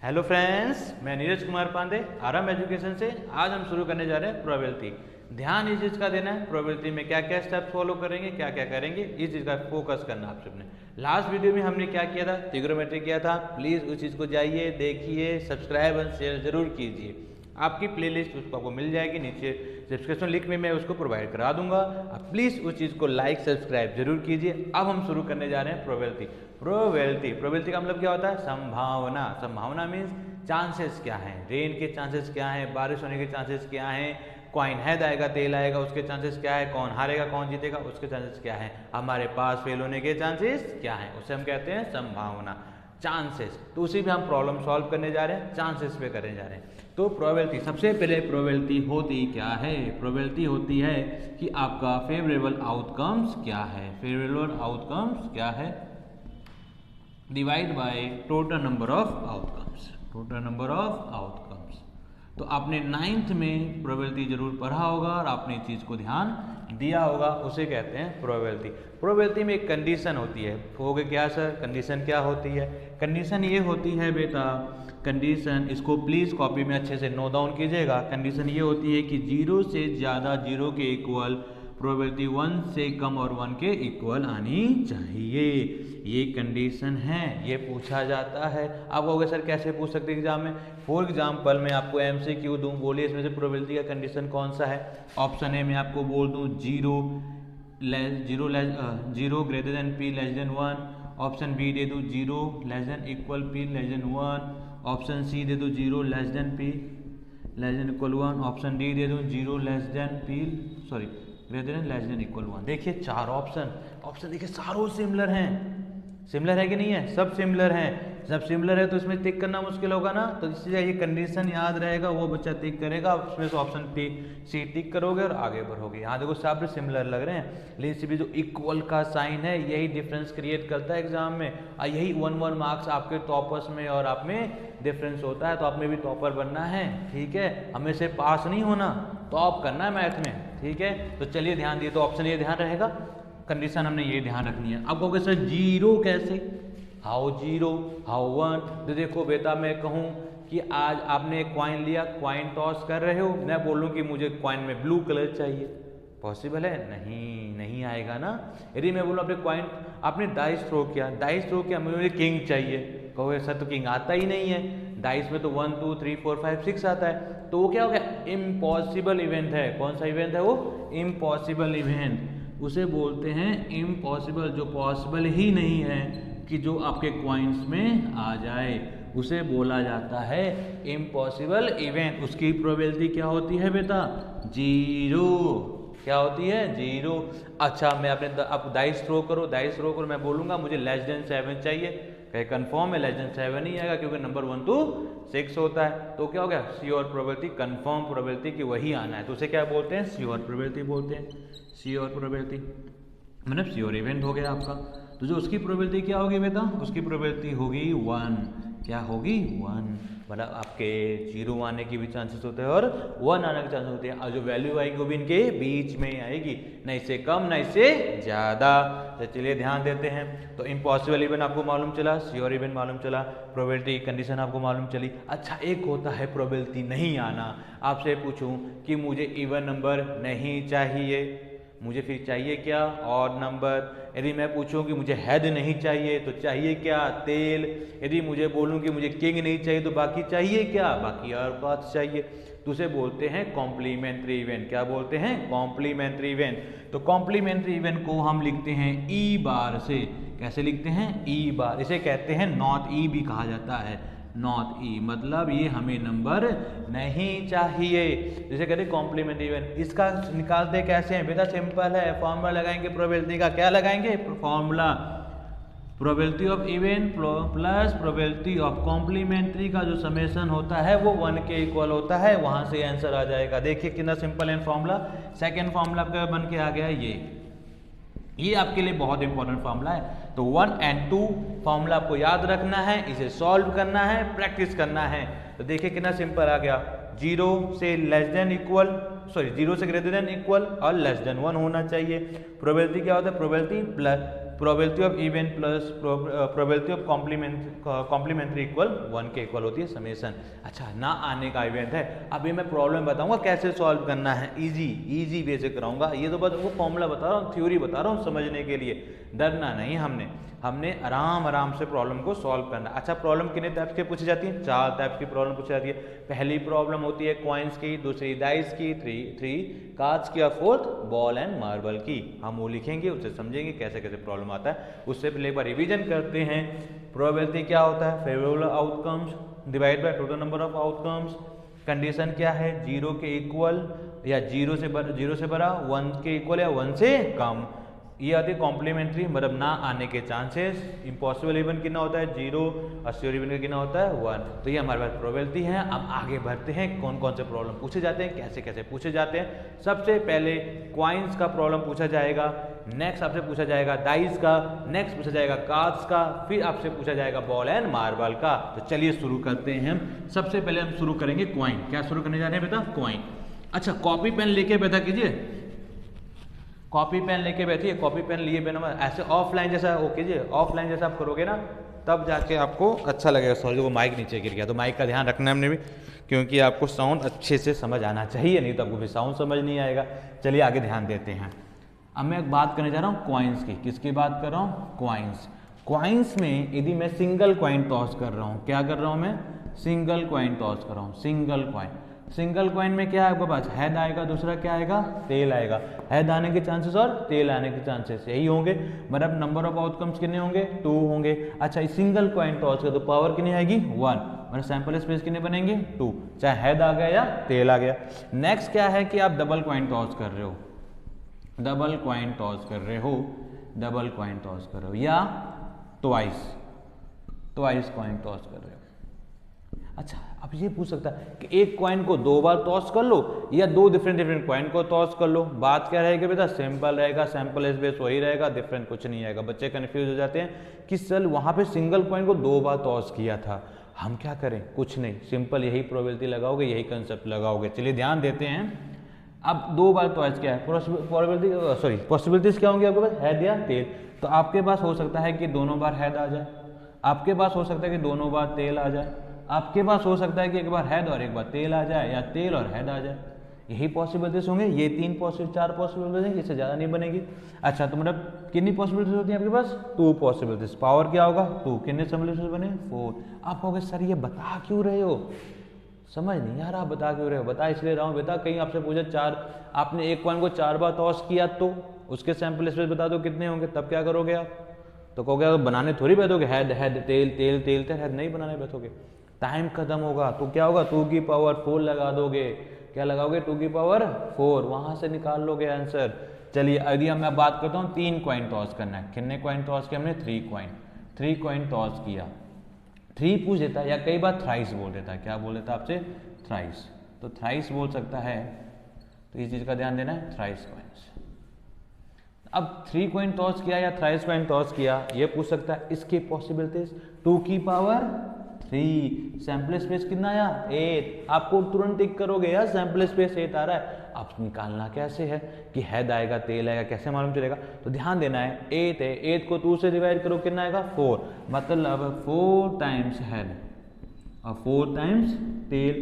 Hello friends, मैं नीरज कुमार पांडे आराम education से। आज हम शुरू करने जा रहे हैं प्रोबेबिलिटी। ध्यान इस चीज़ का देना है, प्रोबेबिलिटी में क्या क्या स्टेप्स फॉलो करेंगे, क्या क्या करेंगे, इस चीज़ का फोकस करना आप सबने। लास्ट वीडियो में हमने क्या किया था, ट्रिग्नोमेट्री किया था। प्लीज़ उस चीज़ को जाइए, देखिए, सब्सक्राइब एंड शेयर जरूर कीजिए। आपकी प्लेलिस्ट उसको आपको मिल जाएगी, नीचे डिस्क्रिप्शन लिंक में मैं उसको प्रोवाइड करा दूंगा। आप प्लीज़ उस चीज़ को लाइक सब्सक्राइब जरूर कीजिए। अब हम शुरू करने जा रहे हैं प्रोबेबिलिटी। प्रोबेबिलिटी का मतलब क्या होता है? संभावना। संभावना मीन्स चांसेस क्या हैं, रेन के चांसेस क्या हैं, बारिश होने के चांसेस क्या हैं, कॉइन हेड आएगा तेल आएगा उसके चांसेस क्या है, कौन हारेगा कौन जीतेगा उसके चांसेस क्या है, हमारे पास फेल होने के चांसेस क्या हैं, उसे हम कहते हैं संभावना, चांसेस। तो उसी में हम प्रॉब्लम सॉल्व करने जा रहे हैं, चांसेस पे करने जा रहे हैं। तो प्रोबेबिलिटी, सबसे पहले प्रोबेबिलिटी होती क्या है? प्रोबेबिलिटी होती है कि आपका फेवरेबल आउटकम्स क्या है। फेवरेबल आउटकम्स क्या है? Divide by total number of outcomes. Total number of outcomes. तो आपने 9th में प्रोबेबिलिटी जरूर पढ़ा होगा और आपने इस चीज़ को ध्यान दिया होगा, उसे कहते हैं प्रोबेबिलिटी। प्रोबेबिलिटी में एक कंडीशन होती है। हो गया क्या सर, कंडीशन क्या होती है? कंडीशन ये होती है बेटा, कंडीशन, इसको प्लीज़ कॉपी में अच्छे से नोट डाउन कीजिएगा। कंडीशन ये होती है कि 0 से ज़्यादा 0 के इक्वल, प्रोबेबिलिटी 1 से कम और 1 के इक्वल आनी चाहिए। ये कंडीशन है, ये पूछा जाता है। आप कहोगे सर कैसे पूछ सकते हैं एग्जाम में? फॉर एग्जाम्पल मैं आपको MCQ दूं, बोलिए इसमें से प्रोबेबिलिटी का कंडीशन कौन सा है? ऑप्शन ए में आपको बोल दूं 0 greater than P less than 1। Option B दे दूं 0 less than equal P less than 1। Option C दे दूं 0 less than P less than equal 1। Option D दे दूं 0 less than P greater than less than equal 1। देखिए चार option देखिए सारों सिमिलर हैं। सिमिलर है कि नहीं है? सब सिमिलर हैं। जब सिमिलर है तो इसमें टिक करना मुश्किल होगा ना, तो इसलिए ये कंडीशन याद रहेगा, वो बच्चा टिक करेगा, उसमें से ऑप्शन सी टिक करोगे और आगे बढ़ोगे। यहाँ देखो सब सिमिलर लग रहे हैं, लेकिन इसमें जो इक्वल का साइन है यही डिफरेंस क्रिएट करता है एग्जाम में, और यही 1 मार्क्स आपके टॉपर्स में और आप में डिफरेंस होता है। तो आप में भी टॉपर बनना है, ठीक है? हमें से पास नहीं होना, टॉप करना है मैथ में, ठीक है? तो चलिए ध्यान दिए, तो ऑप्शन ये ध्यान रहेगा, कंडीशन हमने ये ध्यान रखनी है। अब कहोगे सर 0 कैसे? How 0 how 1? तो देखो बेटा, मैं कहूँ कि आज आपने कॉइन लिया, कॉइन टॉस कर रहे हो, मैं बोलूँ कि मुझे कॉइन में ब्लू कलर चाहिए, पॉसिबल है? नहीं आएगा ना। यदि मैं बोलूँ आपने डाइस थ्रो किया, मुझे किंग चाहिए, कहोगे सर तो किंग आता ही नहीं है, डाइस में तो 1 2 3 4 5 6 आता है, तो वो क्या हो गया? इम्पॉसिबल इवेंट है। कौन सा इवेंट है वो? Impossible event. उसे बोलते हैं इम्पॉसिबल, जो पॉसिबल ही नहीं है कि जो आपके कॉइन्स में आ जाए, उसे बोला जाता है इम्पॉसिबल इवेंट। उसकी प्रोबेबिलिटी क्या होती है बेटा? 0। क्या होती है? 0। अच्छा, मैं आप डाइस थ्रो करो, मैं बोलूँगा मुझे लेस देन 7 चाहिए, कहीं कंफर्म है लेस देन 7 नहीं आएगा, क्योंकि नंबर 1 to 6 होता है। तो क्या हो गया? श्योर प्रोबेबिलिटी, कंफर्म प्रोबेबिलिटी कि वही आना है, तो उसे क्या बोलते हैं? श्योर प्रोबेबिलिटी बोलते हैं। श्योर प्रोबेबिलिटी मतलब श्योर इवेंट हो गया आपका। तो जो उसकी प्रोबेबिलिटी क्या होगी बेटा? उसकी प्रोबेबिलिटी होगी 1। क्या होगी? 1। मतलब आपके 0 आने की भी चांसेस होते हैं और 1 आने के चांसेस होते हैं, और जो वैल्यू आएगी वो भी इनके बीच में आएगी, न इससे कम न इससे ज़्यादा। तो चलिए ध्यान देते हैं। तो इम्पॉसिबल इवेंट आपको मालूम चला, श्योर इवेंट मालूम चला, प्रोबेबिलिटी कंडीशन आपको मालूम चली। अच्छा, एक होता है प्रोबेबिलिटी नहीं आना। आपसे पूछूं कि मुझे इवन नंबर नहीं चाहिए, मुझे फिर चाहिए क्या? Odd number. यदि मैं पूछूं कि मुझे हेड नहीं चाहिए तो चाहिए क्या? तेल। यदि मुझे बोलूं कि मुझे किंग नहीं चाहिए तो बाकी चाहिए क्या? बाकी और बात चाहिए। तो उसे बोलते हैं कॉम्प्लीमेंट्री इवेंट। क्या बोलते हैं? Complementary event. तो कॉम्प्लीमेंट्री इवेंट को हम लिखते हैं ई बार से। कैसे लिखते हैं? ई बार। इसे कहते हैं नॉट ई भी कहा जाता है, नॉट ई, मतलब ये हमें नंबर नहीं चाहिए। जैसे कहते हैं कॉम्प्लीमेंट्री इवेंट। इसका निकालते कैसे हैं बेटा? सिंपल है, फॉर्मूला लगाएंगे प्रोबेबिलिटी का। क्या लगाएंगे? Formula, probability of event plus probability of complementary का जो समेशन होता है वो 1 के इक्वल होता है, वहां से आंसर आ जाएगा। देखिए कितना सिंपल है फॉर्मूला। सेकेंड फॉर्मूला का बन के आ गया ये आपके लिए बहुत इंपॉर्टेंट फॉर्मूला है। तो 1 और 2 फॉर्मूला आपको याद रखना है, इसे सॉल्व करना है, प्रैक्टिस करना है। तो देखिए कितना सिंपल आ गया। 0 से लेस देन इक्वल, सॉरी 0 से ग्रेटर देन इक्वल और लेस देन 1 होना चाहिए। प्रोबेबिलिटी क्या होता है? Probability plus probability of even plus probability of complementary equal 1 के इक्वल होती है समेशन। अच्छा, ना आने का इवेंट है। अभी मैं प्रॉब्लम बताऊंगा कैसे सॉल्व करना है, इजी वे से कराऊंगा। ये तो बस वो फॉर्मूला बता रहा हूँ, थ्योरी बता रहा हूँ समझने के लिए, डरना नहीं। हमने आराम से प्रॉब्लम को सॉल्व करना। अच्छा, प्रॉब्लम कितने टाइप्स की पूछी जाती है? 4 टाइप्स की प्रॉब्लम पूछी जाती है। पहली प्रॉब्लम होती है कॉइन्स की, दूसरी डाइस की, थ्री कार्ड्स की और फोर्थ बॉल एंड मार्बल की। हम वो लिखेंगे, उससे समझेंगे कैसे कैसे प्रॉब्लम आता है। उससे पहले एक बार रिवीजन करते हैं। प्रोबेबिलिटी क्या होता है? Favourable outcomes divide by total number of outcomes. Condition क्या है? 0 के इक्वल या 0 से बड़ा, 1 के इक्वल या 1 से कम। ये आती है कॉम्प्लीमेंट्री, मतलब ना आने के चांसेस। इम्पॉसिबल इवन कितना होता है? 0 और श्योर इवन का कितना होता है? 1। तो ये हमारे पास प्रोबेबिलिटी है। अब आगे बढ़ते हैं, कौन कौन से प्रॉब्लम पूछे जाते हैं, कैसे कैसे पूछे जाते हैं। सबसे पहले क्वाइंस का प्रॉब्लम पूछा जाएगा, नेक्स्ट आपसे पूछा जाएगा डाइस का, नेक्स्ट पूछा जाएगा कार्ड्स का, फिर आपसे पूछा जाएगा बॉल एंड मार्बल का। तो चलिए शुरू करते हैं हम। सबसे पहले हम शुरू करेंगे क्वाइन। क्या शुरू करने जा रहे हैं बेटा? क्वाइन। अच्छा, कॉपी पेन लेके बैठा कीजिए, कॉपी पेन लेके बैठिए। कॉपी पेन लिए बिना ऐसे ऑफलाइन जैसा वो कीजिए, ऑफलाइन जैसा आप करोगे ना तब जाके आपको अच्छा लगेगा। सॉरी, वो माइक नीचे गिर गया, तो माइक का ध्यान रखना हमने भी, क्योंकि आपको साउंड अच्छे से समझ आना चाहिए, नहीं तो आपको भी साउंड समझ नहीं आएगा। चलिए आगे ध्यान देते हैं। अब मैं एक बात करने जा रहा हूँ क्वाइंस की। किसकी बात कर रहा हूँ? क्वाइंस। क्वाइंस में यदि मैं सिंगल क्वाइन टॉस कर रहा हूँ, क्या कर रहा हूँ मैं? सिंगल क्वाइन टॉस कर रहा हूँ, सिंगल क्वाइन। सिंगल कॉइन में क्या है आपके पास? हेड आएगा, दूसरा क्या आएगा? टेल आएगा। हेड आने के चांसेस और टेल आने के चांसेस यही होंगे, मतलब नंबर ऑफ आउटकम्स कितने होंगे? 2 होंगे। अच्छा, इस सिंगल कॉइन टॉस का तो पावर कितनी आएगी? 1, मतलब सैंपल स्पेस कितने बनेंगे? 2, चाहे हेड आ गया या टेल आ गया। नेक्स्ट क्या है कि आप डबल कॉइन टॉस कर रहे हो, डबल कॉइन टॉस कर रहे हो, डबल कॉइन टॉस कर रहे हो, या ट्वाइस कॉइन टॉस कर रहे हो। अच्छा, अब ये पूछ सकता है कि एक कॉइन को 2 बार टॉस कर लो या 2 डिफरेंट कॉइन को टॉस कर लो। बात क्या रहेगी बेटा? सिंपल रहेगा, सैंपल स्पेस वही रहेगा, डिफरेंट कुछ नहीं आएगा। बच्चे कंफ्यूज हो जाते हैं कि सर वहाँ पे सिंगल कॉइन को 2 बार टॉस किया था, हम क्या करें? कुछ नहीं, सिंपल यही प्रोबेबिलिटी लगाओगे, यही कंसेप्ट लगाओगे। चलिए ध्यान देते हैं। अब 2 बार टॉस क्या है? पॉसिबिलिटीज क्या होंगी आपके पास? हेड या टेल। तो आपके पास हो सकता है कि दोनों बार हेड आ जाए, आपके पास हो सकता है कि दोनों बार टेल आ जाए, आपके पास हो सकता है कि एक बार हेड और एक बार टेल आ जाए, या टेल और हेड आ जाए। यही पॉसिबिलिटीज होंगे। ये 4 पॉसिबिलिटीज हैं, इससे ज़्यादा नहीं बनेगी। अच्छा, तो मतलब कितनी पॉसिबिलिटीज होती हैं आपके पास? 2 पॉसिबिलिटीज। पावर क्या होगा? 2। कितने सिमुलेशंस बने? 4। आप कहोगे सर ये बता क्यों रहे हो? समझ नहीं यार, आप बता क्यों रहे हो? बता इसलिए रहा हूँ बेटा, कहीं आपसे पूछे 4, आपने एक कॉइन को 4 बार टॉस किया तो उसके सैंपल स्पेस बता दो कितने होंगे, तब क्या करोगे आप? तो कहोगे बनाने थोड़ी बैठोगे, head head tail tail tail tail, head नहीं बनाने बैठोगे, टाइम खत्म होगा। तो क्या होगा? 2 की पावर 4 लगा दोगे। क्या लगाओगे? 2 की पावर 4, वहां से निकाल लोगे आंसर। चलिए यदि अब मैं बात करता हूँ 3 कॉइन टॉस करना है। कितने कॉइन टॉस किया हमने? 3 कॉइन टॉस किया। 3 पूछ देता है, या कई बार थ्राइस बोल देता है। क्या बोल देता है आपसे? थ्राइस। तो थ्राइस बोल सकता है, तो इस चीज का ध्यान देना है, थ्राइस कॉइन्स। अब 3 कॉइन टॉस किया या थ्राइस कॉइन टॉस किया, ये पूछ सकता है। इसकी पॉसिबिलिटीज 2 की पावर 3, सैंपल स्पेस कितना आया? 8। आपको तुरंत टिक करोगे यार, सैंपल स्पेस 8 आ रहा है। अब निकालना कैसे है कि हेड आएगा टेल आएगा, कैसे मालूम चलेगा? तो ध्यान देना है, 8 है, 8 को 2 से डिवाइड करो, कितना आएगा? 4, मतलब 4 टाइम्स हेड और 4 टाइम्स टेल।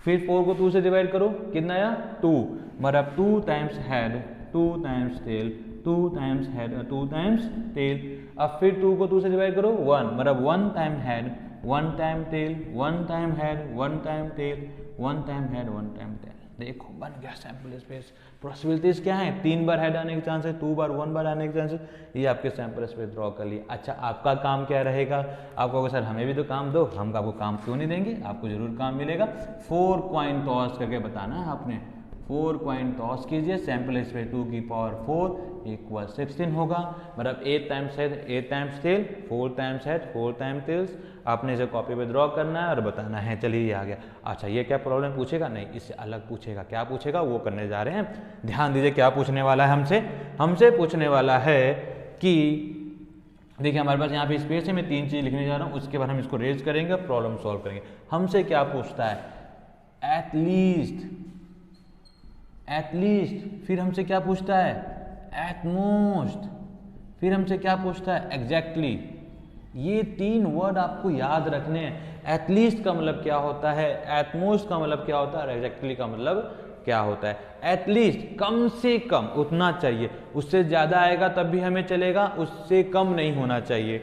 फिर 4 को 2 से डिवाइड करो, कितना आया? 2, मतलब 2 times head, 2 times tail, 2 times head और 2 टाइम्स टेल। अब फिर 2 को 2 से डिवाइड करो, 1, मतलब 1 time head, 1 time tail, 1 time head, 1 time tail, 1 time head, 1 time tail. देखो बन गया सैंपल स्पेस। पॉसिबिलिटीज क्या है? 3 बार हेड आने के चांसेस, 2 बार 1 बार आने के चांसेस, ये आपके सैंपल स्पेस ड्रॉ कर लिए। अच्छा, आपका काम क्या रहेगा? आप कहोगे सर हमें भी तो काम दो, हम आपको काम क्यों नहीं देंगे? आपको जरूर काम मिलेगा। 4 कॉइन टॉस करके बताना है आपने। 4 कॉइन टॉस कीजिए, सैंपल स्पेस 2 की पावर 4 इक्वल 16 होगा, मतलब 8 times head, 8 times tail, 4 times head, 4 time tails. आपने इसे कॉपी पे ड्रॉ करना है और बताना है। चलिए ये आ गया। अच्छा, ये क्या प्रॉब्लम पूछेगा? नहीं, इससे अलग पूछेगा। क्या पूछेगा वो करने जा रहे हैं, ध्यान दीजिए। क्या पूछने वाला है हमसे पूछने वाला है कि देखिए हमारे पास यहाँ पे स्पेस है, मैं 3 चीज़ लिखने जा रहा हूँ, उसके बाद हम इसको रेज करेंगे, प्रॉब्लम सॉल्व करेंगे। हमसे क्या पूछता है एटलीस्ट, एटलीस्ट, फिर हमसे क्या पूछता है, एटमोस्ट, फिर हमसे क्या पूछता है, एग्जैक्टली। ये 3 वर्ड आपको याद रखने हैं। एटलीस्ट का मतलब क्या होता है, एटमोस्ट का मतलब क्या होता है, और एग्जैक्टली का मतलब क्या होता है। एटलीस्ट कम से कम उतना चाहिए, उससे ज़्यादा आएगा तब भी हमें चलेगा, उससे कम नहीं होना चाहिए।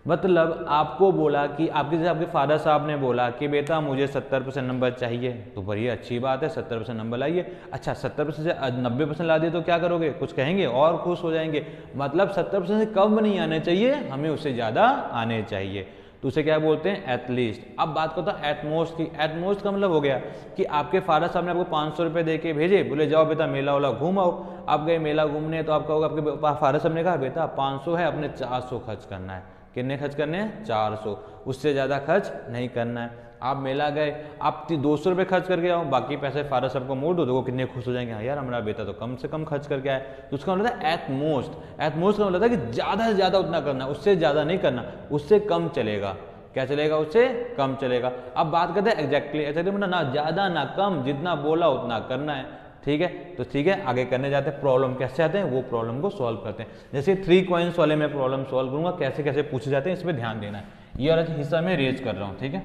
मतलब आपको बोला कि आपके फादर साहब ने बोला कि बेटा मुझे 70% नंबर चाहिए, तो बड़ी अच्छी बात है, 70% नंबर लाइए। अच्छा 70% से 90% ला दिए तो क्या करोगे, कुछ कहेंगे और खुश हो जाएंगे। मतलब 70% से कम नहीं आने चाहिए, हमें उससे ज़्यादा आने चाहिए, तो उसे क्या बोलते हैं, एटलीस्ट। अब बात करता हूँ एटमोस्ट की। एटमोस्ट का मतलब हो गया कि आपके फादर साहब ने आपको 500 रुपये दे के भेजे, बोले जाओ बेटा मेला वाला घूम आओ। आप गए मेला घूमने, तो आपका होगा, आपके फादर साहब ने कहा बेटा 500 है, अपने 400 खर्च करना है। कितने खर्च करने हैं, 400, उससे ज़्यादा खर्च नहीं करना है। आप मेला गए, आप 200 रुपये खर्च करके आओ, बाकी पैसे फादर साहब को मोड़ दो, तो वो कितने खुश हो जाएंगे, हाँ यार हमारा बेटा तो कम से कम खर्च करके आए। तो उसका मतलब था एटमोस्ट। एटमोस्ट का मतलब था कि ज़्यादा से ज़्यादा उतना करना, उससे ज़्यादा नहीं करना, उससे कम चलेगा। क्या चलेगा, उससे कम चलेगा। अब बात करते हैं एग्जैक्टली। एग्जैक्टली मतलब ना ज़्यादा ना कम, जितना बोला उतना करना है, ठीक है। तो ठीक है, आगे करने जाते हैं। प्रॉब्लम कैसे आते हैं, वो प्रॉब्लम को सॉल्व करते हैं। जैसे 3 कॉइन्स वाले में प्रॉब्लम सॉल्व करूंगा, कैसे कैसे पूछे जाते हैं इसमें ध्यान देना है। ये वाला हिस्सा में रेज कर रहा हूँ, ठीक है।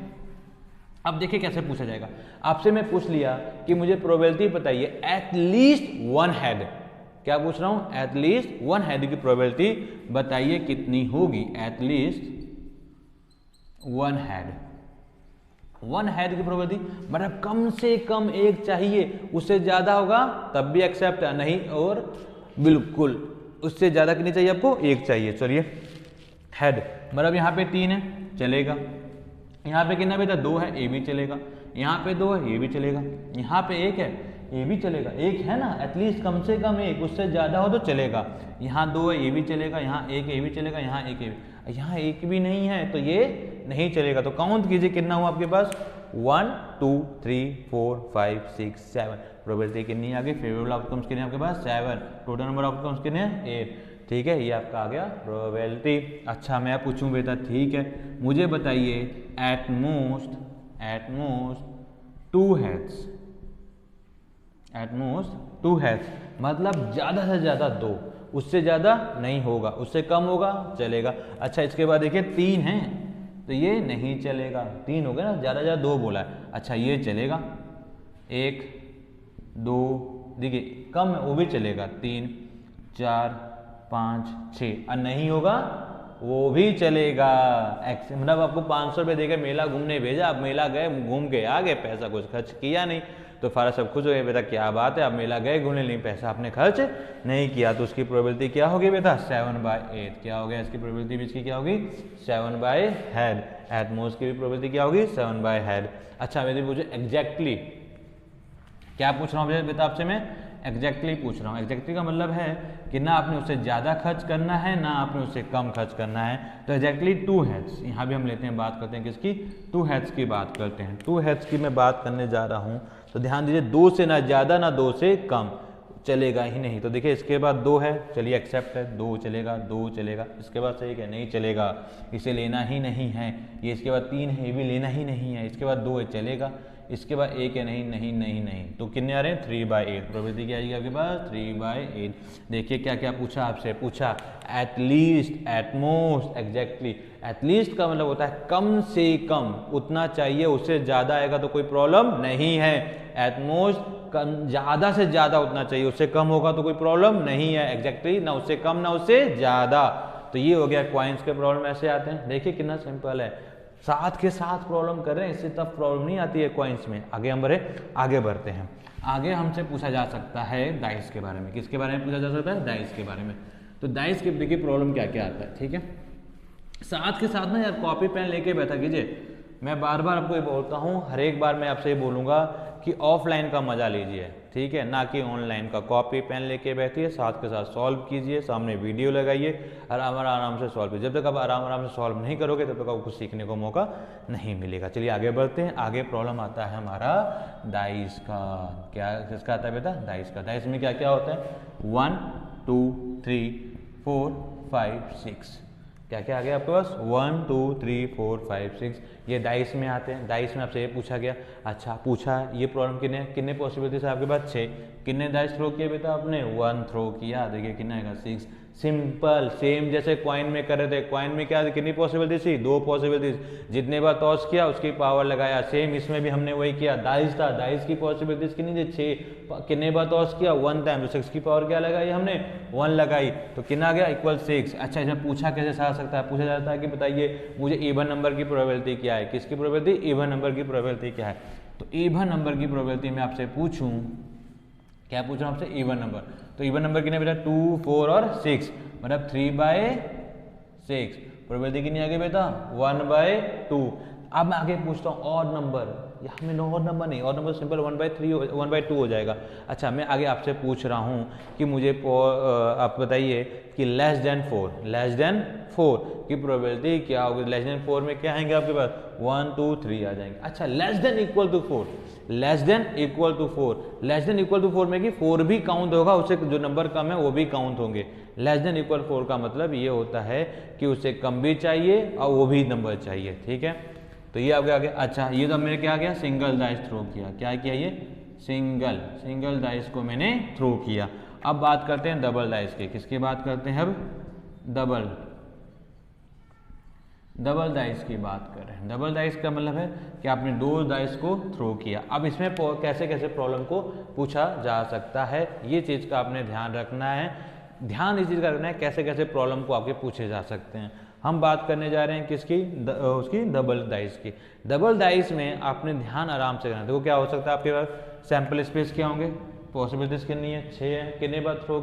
अब देखिए कैसे पूछा जाएगा। आपसे मैं पूछ लिया कि मुझे प्रोबेबिलिटी बताइए एटलीस्ट 1 हेड। क्या पूछ रहा हूँ, एटलीस्ट 1 हेड की प्रोबेबिलिटी बताइए कितनी होगी। एटलीस्ट 1 हेड, 1 हेड की प्रोबेबिलिटी मतलब कम से कम एक चाहिए, उससे ज्यादा होगा तब भी एक्सेप्ट है, नहीं और बिल्कुल उससे ज्यादा कितनी चाहिए आपको, एक चाहिए। चलिए हेड मतलब यहाँ पे 3 है, चलेगा। यहाँ पे कितना बेटा 2 है, ये भी चलेगा। यहाँ पे 2 है, ये भी चलेगा। यहाँ पे 1 है, ये भी चलेगा। 1 है ना, एटलीस्ट कम से कम 1, उससे ज्यादा हो तो चलेगा। यहाँ 2 है, ये भी चलेगा। यहाँ 1 है, ये भी चलेगा। यहाँ 1 है, यहाँ 1 भी नहीं है तो ये नहीं चलेगा। तो काउंट कीजिए कितना हुआ आपके पास, 1 2 3 4 5 6 7। प्रोबेबिलिटी कितनी आ गई, फेवरेबल आउटकम्स कितने आपके पास, 7। टोटल नंबर आउटकम्स कितने हैं, 8। ठीक है, ये आपका आ गया प्रोबेबिलिटी। अच्छा मैं पूछूं बेटा, ठीक है, मुझे बताइए एटमोस्ट 2 हेड्स, एटमोस्ट 2 हेड्स मतलब ज्यादा से ज्यादा 2, उससे ज्यादा नहीं होगा, उससे कम होगा चलेगा। अच्छा इसके बाद देखिए 3 है तो ये नहीं चलेगा, 3 हो गया ना, ज्यादा ज्यादा 2 बोला है। अच्छा ये चलेगा, 1 2, देखिए कम है वो भी चलेगा, 3 4 5 6, और नहीं होगा वो भी चलेगा। मतलब आपको 500 रुपये देकर मेला घूमने भेजा, आप मेला गए, घूम के आ गए, पैसा कुछ खर्च किया नहीं, तो फादर सब खुश हो गए, बेटा क्या बात है, आप मेला गए घूमने, नहीं पैसा आपने खर्च नहीं किया, तो उसकी प्रोबेबिलिटी क्या होगी बेटा, 7/8। क्या हो गया इसकी प्रोबेबिलिटी भी, इसकी क्या होगी, 7/हेड। एटमोस्ट की भी प्रोबेबिलिटी क्या होगी, 7/हेड। अच्छा मेरे पूछे एग्जैक्टली, क्या पूछ रहा हूँ बेटा आपसे मैं, एग्जैक्टली पूछ रहा हूँ। एग्जैक्टली का मतलब है कि ना आपने उससे ज़्यादा खर्च करना है, ना आपने उससे कम खर्च करना है। तो एग्जैक्टली 2 हेड्स, यहाँ भी हम लेते हैं, बात करते हैं किसकी, 2 हेड्स की बात करते हैं। 2 हेड्स की मैं बात करने जा रहा हूँ, तो ध्यान दीजिए 2 से ना ज़्यादा ना 2 से कम, चलेगा ही नहीं। तो देखिए इसके बाद 2 है, चलिए एक्सेप्ट है, 2 चलेगा, 2 चलेगा। इसके बाद सही है, नहीं चलेगा, इसे लेना ही नहीं है। ये इसके बाद 3 है, ये भी लेना ही नहीं है। इसके बाद 2 है, चलेगा। इसके बाद 1 है, नहीं नहीं नहीं नहीं, तो कितने आ रहे हैं, 3/8। प्रोबेबिलिटी क्या आएगी आपके पास, 3/8। देखिए क्या क्या पूछा आपसे, पूछा एटलीस्ट, एटमोस्ट, एग्जैक्टली। एटलीस्ट का मतलब होता है कम से कम उतना चाहिए, उससे ज़्यादा आएगा तो कोई प्रॉब्लम नहीं है। एटमोस्ट ज़्यादा से ज़्यादा उतना चाहिए, उससे कम होगा तो कोई प्रॉब्लम नहीं है। एग्जैक्टली ना उससे कम ना उससे ज़्यादा। तो ये हो गया, क्वाइंस के प्रॉब्लम ऐसे आते हैं। देखिए कितना सिंपल है, साथ के साथ प्रॉब्लम कर रहे हैं, इससे टफ प्रॉब्लम नहीं आती है क्वाइंस में। आगे हम आगे बढ़ते हैं। आगे हमसे पूछा जा सकता है डाइस के बारे में। किसके बारे में पूछा जा सकता है, डाइस के बारे में। तो डाइस के देखिए प्रॉब्लम क्या क्या आता है, ठीक है। साथ के साथ ना यार कॉपी पेन लेके बैठा कीजिए। मैं बार बार आपको ये बोलता हूँ, हर एक बार मैं आपसे ये बोलूँगा कि ऑफलाइन का मजा लीजिए, ठीक है, ना कि ऑनलाइन का। कॉपी पेन लेके बैठिए, साथ के साथ सॉल्व कीजिए, सामने वीडियो लगाइए, आराम से सॉल्व कीजिए। जब तक आप आराम से सॉल्व नहीं करोगे तब तक आपको सीखने को मौका नहीं मिलेगा। चलिए आगे बढ़ते हैं। आगे प्रॉब्लम आता है हमारा डाइस का। क्या किसका आता है बेटा, डाइस का। डाइस में क्या क्या होता है, 1 2 3 4 5 6। क्या क्या आ गया आपके पास 1 2 3 4 5 6, ये डाइस में आते हैं। डाइस में आपसे ये पूछा गया, अच्छा पूछा ये प्रॉब्लम कितने कितने पॉसिबिलिटीज आपके पास 6, कितने डाइस थ्रो किए बेटा आपने 1 थ्रो किया, देखिए कितना आएगा 6। सिंपल सेम जैसे कॉइन में कर रहे थे, कॉइन में क्या कितनी पॉसिबिलिटी थी 2 पॉसिबिलिटीज, जितने बार टॉस किया उसकी पावर लगाया, सेम इसमें भी हमने वही किया। डाइस था, डाइस की पॉसिबिलिटीज कितनी थी 6, कितने बार टॉस किया 1 टाइम, तो 6 की पावर क्या लगाई हमने 1 लगाई, तो कितना आ गया इक्वल 6। अच्छा इसमें पूछा कैसे आ सकता है, पूछा जाता है कि बताइए मुझे इवन नंबर की प्रोबेबिलिटी क्या है, किसकी प्रोबेबिलिटी इवन नंबर की प्रोबेबिलिटी क्या है। तो इवन नंबर की प्रोबेबिलिटी मैं आपसे पूछूं, क्या पूछ रहा हूँ आपसे इवन नंबर, तो इवन नंबर कितने बेटा 2 4 और 6, मतलब 3/6, प्रोबेबिलिटी कितनी आ गई बेटा 1/2। अब मैं आगे पूछता हूँ ऑड नंबर, यहाँ में ऑड नंबर नहीं, ऑड नंबर सिंपल 1/3 1/2 हो जाएगा। अच्छा मैं आगे आपसे पूछ रहा हूँ कि मुझे आप बताइए कि लेस देन 4 की प्रोबेबिलिटी क्या होगी। लेस देन 4 में क्या आएंगे आपके पास 1 2 3 आ जाएंगे। अच्छा less than equal to 4, less than equal to 4, less than equal to 4 में कि 4 भी काउंट होगा, उससे जो नंबर कम है वो भी काउंट होंगे। लेस देन इक्वल 4 का मतलब ये होता है कि उससे कम भी चाहिए और वो भी नंबर चाहिए, ठीक है। तो ये आपके आगे, अच्छा ये तो मैंने क्या किया सिंगल डाइस थ्रो किया, क्या किया ये सिंगल डाइस को मैंने थ्रो किया। अब बात करते हैं डबल डाइस के, किसकी बात करते हैं अब डबल डाइस की बात कर रहे हैं। डबल डाइस का मतलब है कि आपने 2 डाइस को थ्रो किया। अब इसमें कैसे कैसे प्रॉब्लम को पूछा जा सकता है, ये चीज़ का आपने ध्यान रखना है, ध्यान इस चीज़ का रखना है कैसे कैसे प्रॉब्लम को आपके पूछे जा सकते हैं। हम बात करने जा रहे हैं किसकी, उसकी डबल डाइस की। डबल डाइस में आपने ध्यान आराम से करना, देखो क्या हो सकता है आपके पास सैंपल स्पेस क्या होंगे, पॉसिबिलिटीज कितनी है 6 है, कितने बार थ्रो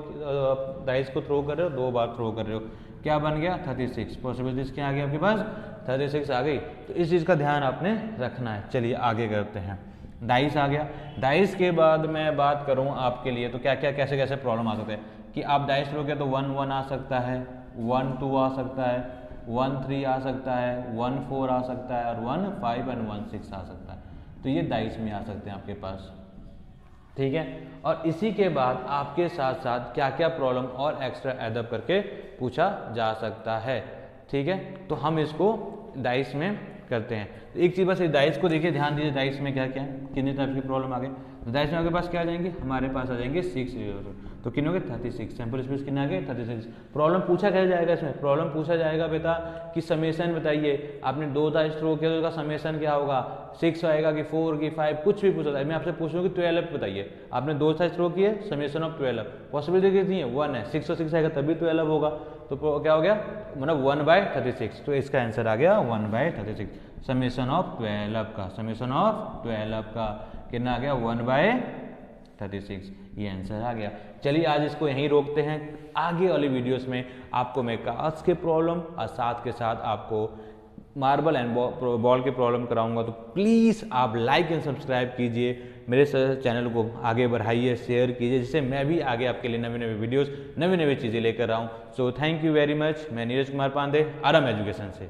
डाइस को थ्रो कर रहे हो 2 बार थ्रो कर रहे हो, क्या बन गया 36, पॉसिबिलिटीज क्या आ गई आपके पास 36 आ गई। तो इस चीज़ का ध्यान आपने रखना है। चलिए आगे करते हैं, डाइस आ गया। डाइस के बाद मैं बात करूं आपके लिए तो क्या क्या कैसे कैसे प्रॉब्लम आ सकते हैं कि आप डाइस थ्रो तो 1 1 आ सकता है, 1 2 आ सकता है, 1 3 आ सकता है, 1 4 आ सकता है और 1 5 और 1 6 आ सकता है। तो ये डाइस में आ सकते हैं आपके पास, ठीक है। और इसी के बाद आपके साथ साथ क्या क्या प्रॉब्लम और एक्स्ट्रा एडअप करके पूछा जा सकता है, ठीक है। तो हम इसको डाइस में करते हैं। तो एक चीज़ बस डाइस को देखिए, ध्यान दीजिए डाइस में क्या क्या है, कितने टाइप की प्रॉब्लम आ गई। तो डाइस में आपके पास क्या आ जाएंगे, हमारे पास आ जाएंगे 6 तो कितने हो गए 36, सैंपल स्पेस कितने आ गए 36। प्रॉब्लम पूछा क्या जाएगा, इसमें प्रॉब्लम पूछा जाएगा बेटा कि समेशन बताइए, आपने 2 डाइस थ्रो किया तो उसका समेशन क्या होगा, 6 आएगा कि 4 की 5, कुछ भी पूछा जाए। मैं आपसे पूछ रहा हूँ कि 12 बताइए, आपने 2 डाइस थ्रो किए, समेशन ऑफ 12, पॉसिबिलिटी कितनी है 1 है, 6 और 6 आएगा तभी 12 होगा, तो क्या हो गया मतलब 1/36। तो इसका आंसर आ गया 1/36, समेशन ऑफ 12 का, समेशन ऑफ 12 का कितना आ गया 1/36, ये आंसर आ गया। चलिए आज इसको यहीं रोकते हैं, आगे वाली वीडियोस में आपको मैं कार्ड्स के प्रॉब्लम और साथ के साथ आपको मार्बल एंड बॉल के प्रॉब्लम कराऊंगा। तो प्लीज़ आप लाइक एंड सब्सक्राइब कीजिए, मेरे चैनल को आगे बढ़ाइए, शेयर कीजिए, जिससे मैं भी आगे आपके लिए नवी नवी वीडियोस नवी नवी चीज़ें लेकर आऊँ। So thank you very much. मैं नीरज कुमार पांडे, आराम एजुकेशन से।